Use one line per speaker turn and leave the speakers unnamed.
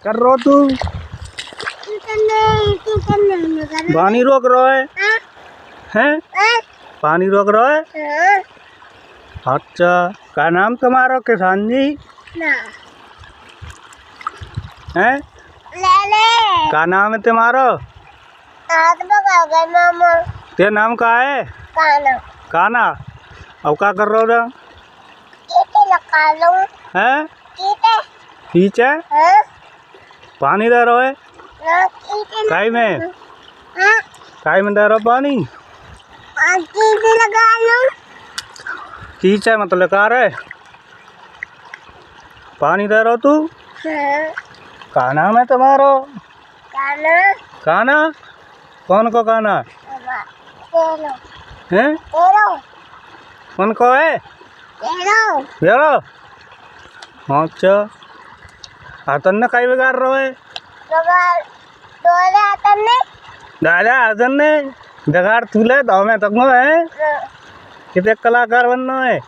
कर रो तू पानी रोक रहा है हैं पानी रोक रहा है। अच्छा क्या नाम तुम्हारा किसान जी हैं क्या नाम है तुम्हारा तेरा नाम क्या है काना अब क्या कर रहा है ठीक है पानी दे रहा है काई में दे रहा पानी ठीक है मतलब कार है पानी दे रहा तू क्या नाम है तुम्हारा काना कौन को काना है कौन को है बेरो अच्छा आतन कई बिगाड़ रहा है दादा आतन ने बिगाड़ तूले तो मैं तक है कितने कलाकार बनना है।